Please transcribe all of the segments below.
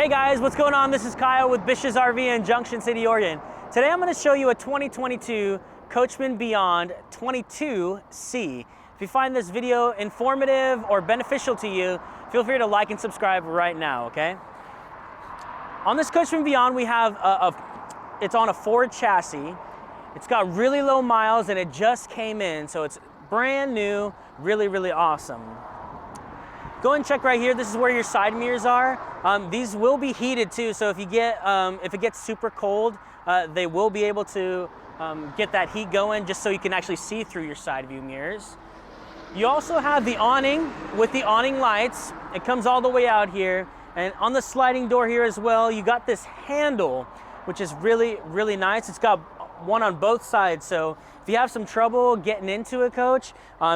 Hey guys, what's going on? This is Kyle with BISH'S RV in Junction City, Oregon. Today I'm going to show you a 2022 Coachmen Beyond 22C. If you find this video informative or beneficial to you, feel free to like and subscribe right now, okay? On this Coachmen Beyond, we have it's on a Ford chassis. It's got really low miles and it just came in, so it's brand new, really awesome. Go and check right here. This is where your side mirrors are. These will be heated too, so if you get if it gets super cold, they will be able to get that heat going just so you can actually see through your side view mirrors. You also have the awning with the awning lights. It comes all the way out here, and on the sliding door here as well, you got this handle, which is really nice. It's got one on both sides, so if you have some trouble getting into a coach,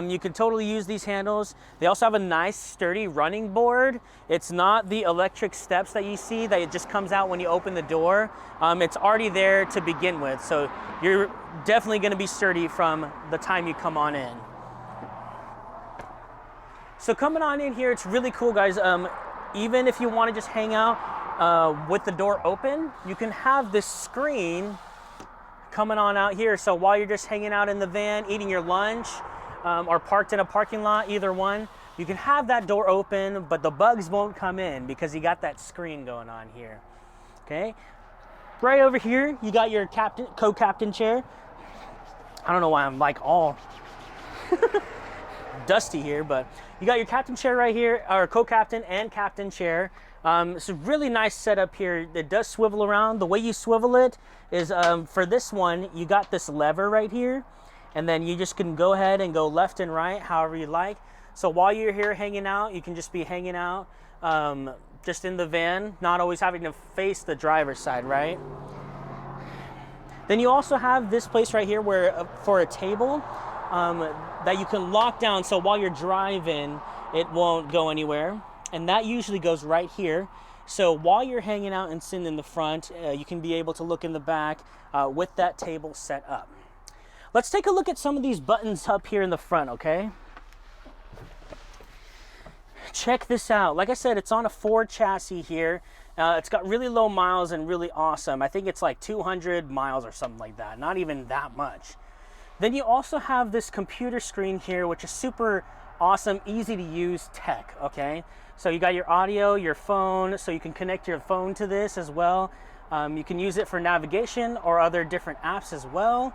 you can totally use these handles. They also have a nice sturdy running board. It's not the electric steps that you see that it just comes out when you open the door. It's already there to begin with, so you're definitely going to be sturdy from the time you come on in. So coming on in here, it's really cool, guys. Even if you want to just hang out with the door open, you can have this screen coming on out here. So while you're just hanging out in the van, eating your lunch, or parked in a parking lot, either one, you can have that door open, but the bugs won't come in because you got that screen going on here. Okay. Right over here, you got your co-captain chair. I don't know why I'm like all dusty here, but you got your captain chair right here, or co-captain and captain chair. It's a really nice setup here. It does swivel around. The way you swivel it is, for this one, you got this lever right here, and then you just can go ahead and go left and right, however you like. So while you're here hanging out, you can just be hanging out just in the van, not always having to face the driver's side, right? Then you also have this place right here where for a table that you can lock down, so while you're driving, it won't go anywhere. And that usually goes right here. So while you're hanging out and sitting in the front, you can be able to look in the back with that table set up. Let's take a look at some of these buttons up here in the front, okay? Check this out. Like I said, it's on a Ford chassis here. It's got really low miles and really awesome. I think it's like 200 miles or something like that. Not even that much. Then you also have this computer screen here, which is super awesome, easy to use tech, okay? So you got your audio, your phone, so you can connect your phone to this as well. You can use it for navigation or other different apps as well.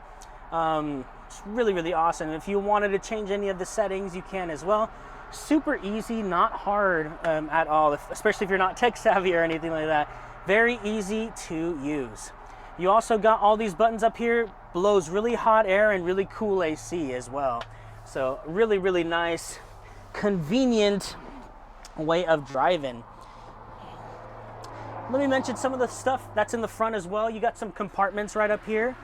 It's really awesome. If you wanted to change any of the settings, you can as well. Super easy, not hard at all, especially if you're not tech savvy or anything like that. Very easy to use. You also got all these buttons up here, blows really hot air and really cool AC as well. So really nice, convenient way of driving. Let me mention some of the stuff that's in the front as well. You got some compartments right up here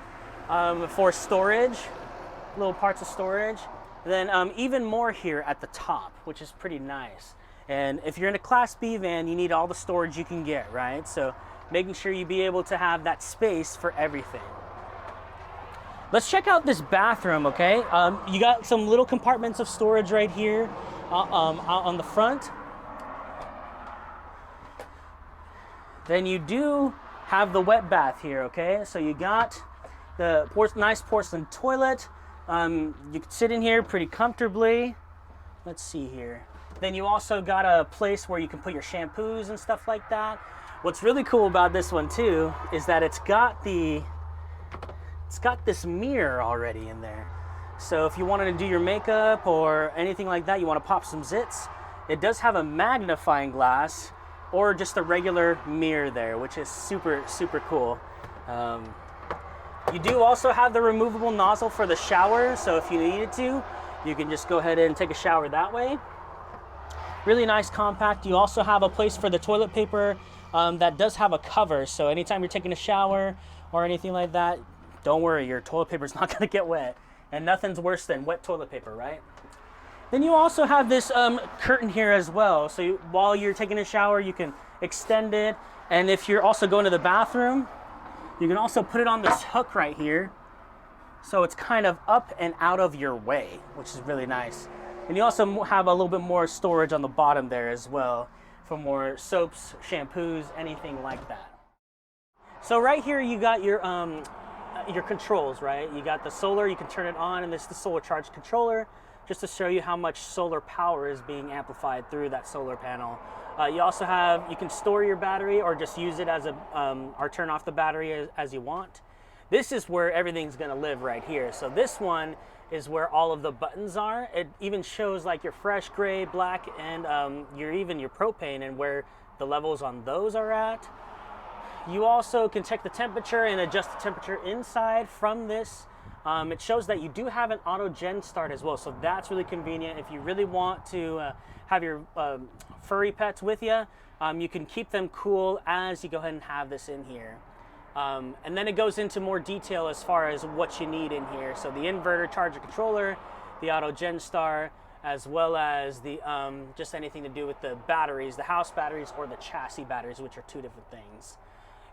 for storage, little parts of storage. Then even more here at the top, which is pretty nice. And if you're in a Class B van, you need all the storage you can get, right? So making sure you be able to have that space for everything. Let's check out this bathroom, okay? You got some little compartments of storage right here out on the front. Then you do have the wet bath here, okay? So you got the nice porcelain toilet. You can sit in here pretty comfortably. Let's see here. Then you also got a place where you can put your shampoos and stuff like that. What's really cool about this one too is that it's got this mirror already in there. So if you wanted to do your makeup or anything like that, you want to pop some zits, it does have a magnifying glass or just a regular mirror there, which is super cool. You do also have the removable nozzle for the shower, so if you needed to, you can just go ahead and take a shower that way. Really nice, compact. You also have a place for the toilet paper that does have a cover, so anytime you're taking a shower or anything like that, don't worry, your toilet paper is not going to get wet. And nothing's worse than wet toilet paper, right? Then you also have this curtain here as well. So while you're taking a shower, you can extend it. And if you're also going to the bathroom, you can also put it on this hook right here. So it's kind of up and out of your way, which is really nice. And you also have a little bit more storage on the bottom there as well. for more soaps, shampoos, anything like that. So right here you got your controls, right? You got the solar, you can turn it on, and this is the solar charge controller, just to show you how much solar power is being amplified through that solar panel. You also have, you can store your battery or just use it as a, or turn off the battery as you want. This is where everything's gonna live right here. So this one is where all of the buttons are. It even shows like your fresh, gray, black, and even your propane and where the levels on those are at. You also can check the temperature and adjust the temperature inside from this. It shows that you do have an auto gen start as well, so that's really convenient. If you really want to have your furry pets with you, you can keep them cool as you go ahead and have this in here. And then it goes into more detail as far as what you need in here. So the inverter charger controller, the auto gen star, as well as the just anything to do with the batteries, the house batteries or the chassis batteries, which are two different things.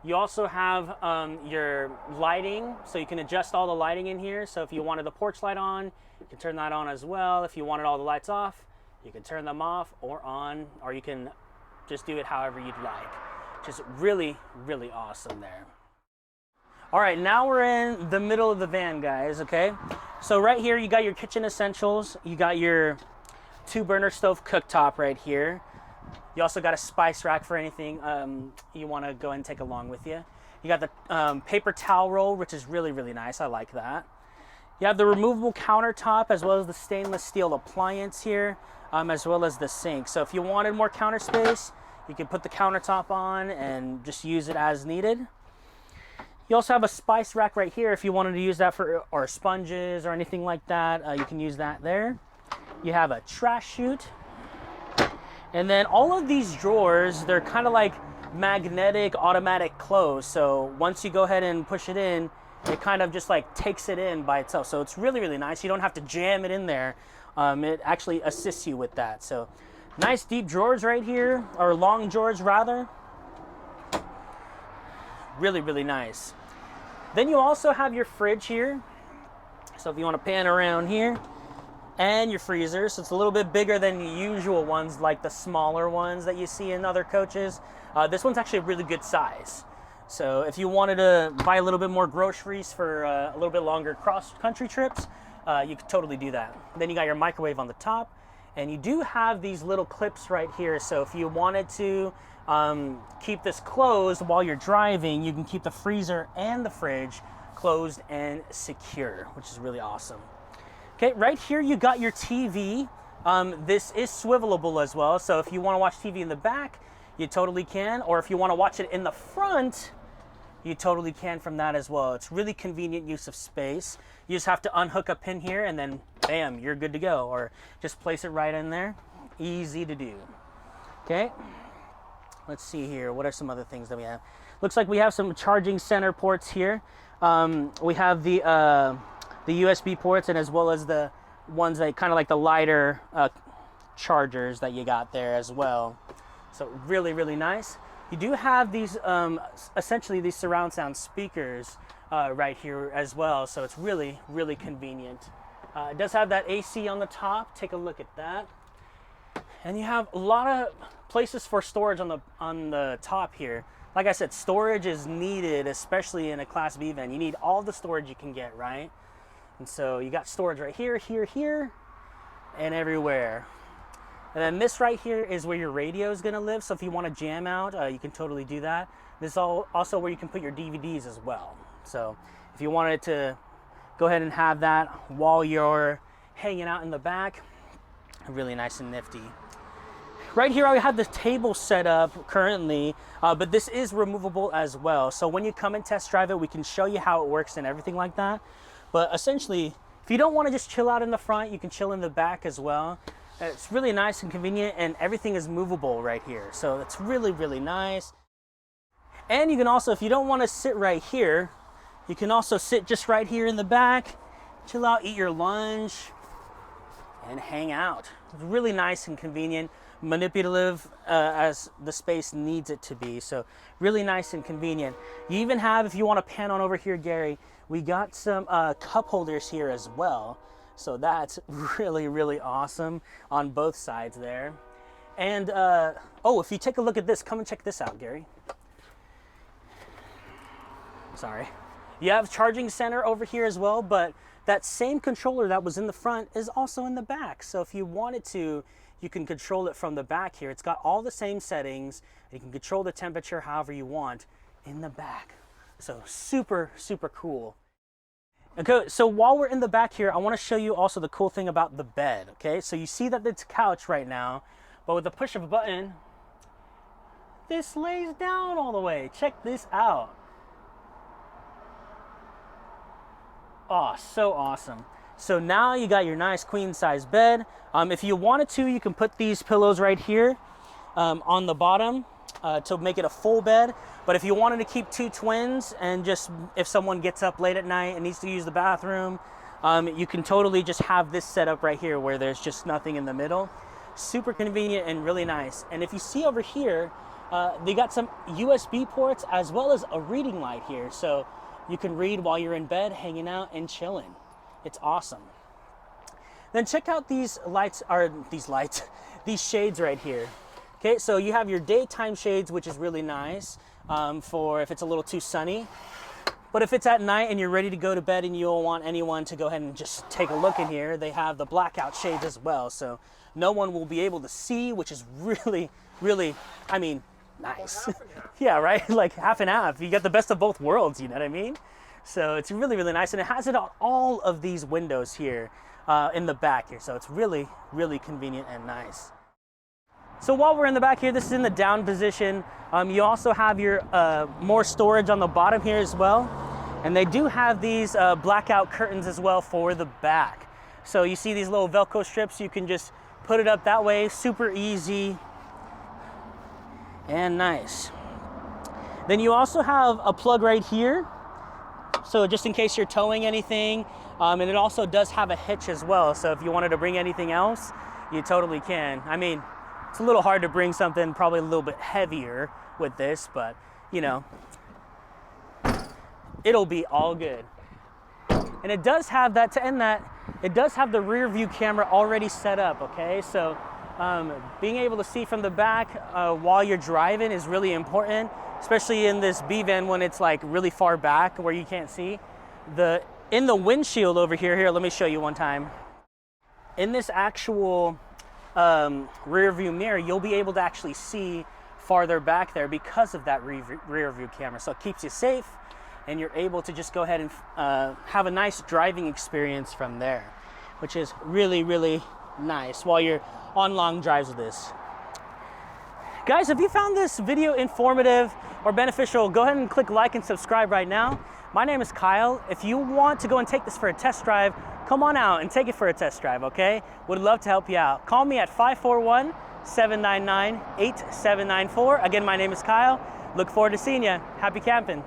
You also have your lighting, so you can adjust all the lighting in here. So if you wanted the porch light on, you can turn that on as well. If you wanted all the lights off, you can turn them off or on, or you can just do it however you'd like. Just really, really awesome there. All right, now we're in the middle of the van, guys, okay? So right here, you got your kitchen essentials. You got your 2-burner stove cooktop right here. You also got a spice rack for anything you want to go ahead and take along with you. You got the paper towel roll, which is really, really nice. I like that. You have the removable countertop as well as the stainless steel appliance here, as well as the sink. So if you wanted more counter space, you can put the countertop on and just use it as needed. You also have a spice rack right here if you wanted to use that for or sponges or anything like that. You can use that there. You have a trash chute. And then all of these drawers, they're kind of like magnetic automatic close. So once you go ahead and push it in, it kind of just like takes it in by itself. So it's really, really nice. You don't have to jam it in there. It actually assists you with that. So nice deep drawers right here, or long drawers rather. Really, really nice. Then you also have your fridge here. So if you want to pan around here, and your freezer, so it's a little bit bigger than the usual ones, like the smaller ones that you see in other coaches. This one's actually a really good size. So if you wanted to buy a little bit more groceries for a little bit longer cross-country trips, you could totally do that. Then you got your microwave on the top, and you do have these little clips right here. So if you wanted to keep this closed while you're driving, you can keep the freezer and the fridge closed and secure, which is really awesome. Okay, right here you got your TV. This is swivelable as well, so if you want to watch TV in the back, you totally can, or if you want to watch it in the front, you totally can from that as well. It's really convenient use of space. You just have to unhook a pin here and then bam, you're good to go, or just place it right in there. Easy to do. Okay, let's see here. What are some other things that we have? Looks like we have some charging center ports here. We have the USB ports, and as well as the ones that kind of like the lighter chargers that you got there as well. So really, really nice. You do have these, essentially these surround sound speakers right here as well. So it's really, really convenient. It does have that AC on the top. Take a look at that. And you have a lot of places for storage on the top here. Like I said, storage is needed, especially in a Class B van. You need all the storage you can get, right? And so you got storage right here, here, here, and everywhere. And then this right here is where your radio is gonna live. So if you wanna jam out, you can totally do that. This is also where you can put your DVDs as well. So if you wanted to go ahead and have that while you're hanging out in the back, really nice and nifty. Right here I have the table set up currently, but this is removable as well. So when you come and test drive it, we can show you how it works and everything like that. But essentially, if you don't want to just chill out in the front, you can chill in the back as well. It's really nice and convenient, and everything is movable right here. So it's really, really nice. And you can also, if you don't want to sit right here, you can also sit just right here in the back, chill out, eat your lunch, and hang out. It's really nice and convenient, manipulative as the space needs it to be. So really nice and convenient. You even have, if you want to pan on over here, Gary, we got some cup holders here as well. So that's really, really awesome on both sides there. And, oh, if you take a look at this, come and check this out, Gary. Sorry. You have charging center over here as well, but that same controller that was in the front is also in the back. So if you wanted to, you can control it from the back here. It's got all the same settings. You can control the temperature however you want in the back. So super, super cool. Okay, so while we're in the back here, I want to show you also the cool thing about the bed, okay? So you see that it's a couch right now, but with the push of a button, this lays down all the way. Check this out. Oh, so awesome. So now you got your nice queen size bed. If you wanted to, you can put these pillows right here on the bottom to make it a full bed. But if you wanted to keep 2 twins and just if someone gets up late at night and needs to use the bathroom, you can totally just have this set up right here where there's just nothing in the middle. Super convenient and really nice. And if you see over here, they got some USB ports as well as a reading light here. So you can read while you're in bed, hanging out and chilling. It's awesome. Then check out these shades right here. Okay, so you have your daytime shades, which is really nice for if it's a little too sunny. But if it's at night and you're ready to go to bed and you don't want anyone to go ahead and just take a look in here, they have the blackout shades as well. So no one will be able to see, which is really, really, I mean, nice. Yeah, right? Like half and half. You get the best of both worlds, you know what I mean? So it's really, really nice. And it has it on all of these windows here in the back here. So it's really, really convenient and nice. So while we're in the back here, this is in the down position. You also have your more storage on the bottom here as well. And they do have these blackout curtains as well for the back. So you see these little Velcro strips, you can just put it up that way, super easy and nice. Then you also have a plug right here. So just in case you're towing anything, and it also does have a hitch as well. So if you wanted to bring anything else, you totally can. I mean, it's a little hard to bring something probably a little bit heavier with this, but you know, it'll be all good. And it does have that, to end that, it does have the rear view camera already set up, okay? So being able to see from the back while you're driving is really important, especially in this B van when it's like really far back where you can't see. In the windshield over here, let me show you one time. In this actual rear view mirror, you'll be able to actually see farther back there because of that rear view camera. So it keeps you safe and you're able to just go ahead and have a nice driving experience from there, which is really, really nice while you're on long drives with this. Guys, if you found this video informative or beneficial, go ahead and click like and subscribe right now. My name is Kyle. If you want to go and take this for a test drive, come on out and take it for a test drive, okay? Would love to help you out. Call me at 541-799-8794. Again, my name is Kyle. Look forward to seeing you. Happy camping.